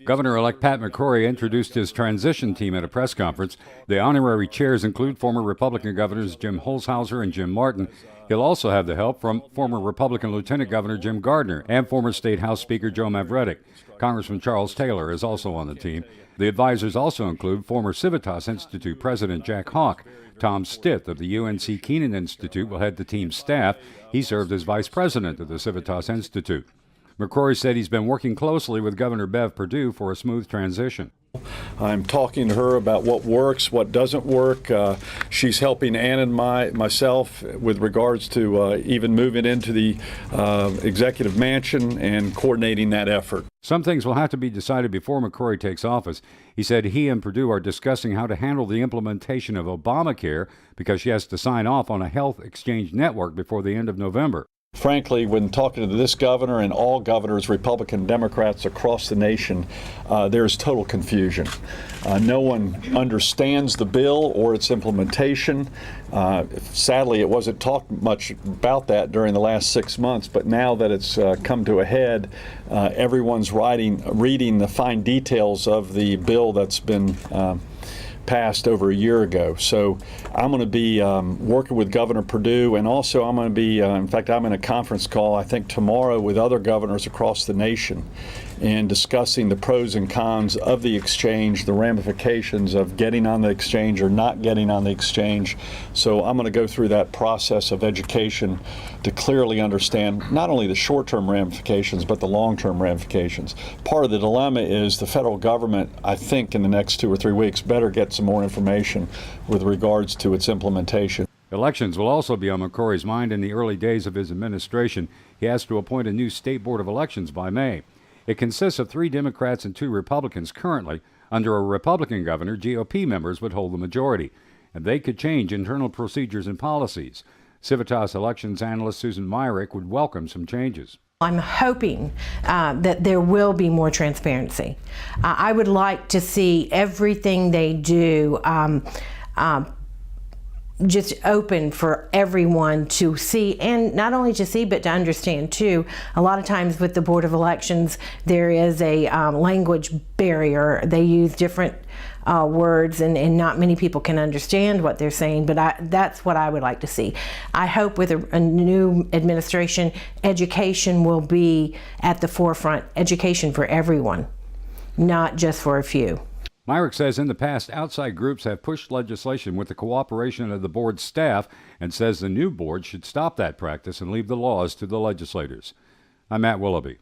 Governor-elect Pat McCrory introduced his transition team at a press conference. The honorary chairs include former Republican governors Jim Holshouser and Jim Martin. He'll also have the help from former Republican Lieutenant Governor Jim Gardner and former State House Speaker Joe Mavretic. Congressman Charles Taylor is also on the team. The advisors also include former Civitas Institute President Jack Hawk. Tom Stith of the UNC Keenan Institute will head the team's staff. He served as vice president of the Civitas Institute. McCrory said he's been working closely with Governor Bev Perdue for a smooth transition. I'm talking to her about what works, what doesn't work. She's helping Ann and myself with regards to even moving into the executive mansion and coordinating that effort. Some things will have to be decided before McCrory takes office. He said he and Perdue are discussing how to handle the implementation of Obamacare because she has to sign off on a health exchange network before the end of November. Frankly, when talking to this governor and all governors, Republican, Democrats across the nation, there's total confusion. No one understands the bill or its implementation. Sadly, it wasn't talked much about that during the last 6 months, but now that it's come to a head, everyone's reading the fine details of the bill that's been passed over a year ago. So I'm going to be working with Governor Perdue, and also I'm going to be, in fact, I'm in a conference call, I think tomorrow, with other governors across the nation and discussing the pros and cons of the exchange, the ramifications of getting on the exchange or not getting on the exchange. So I'm going to go through that process of education to clearly understand not only the short-term ramifications, but the long-term ramifications. Part of the dilemma is the federal government, I think in the next 2 or 3 weeks, better get some more information with regards to its implementation. Elections will also be on McCrory's mind in the early days of his administration. He has to appoint a new state board of elections by May. It consists of 3 Democrats and 2 Republicans currently. Under a Republican governor, GOP members would hold the majority, and they could change internal procedures and policies. Civitas elections analyst Susan Myrick would welcome some changes. I'm hoping that there will be more transparency. I would like to see everything they do just open for everyone to see, and not only to see but to understand too. A lot of times with the Board of Elections there is a language barrier. They use different words and not many people can understand what they're saying, but that's what I would like to see. I hope with a new administration, education will be at the forefront, education for everyone, not just for a few. Myrick says in the past, outside groups have pushed legislation with the cooperation of the board's staff and says the new board should stop that practice and leave the laws to the legislators. I'm Matt Willoughby.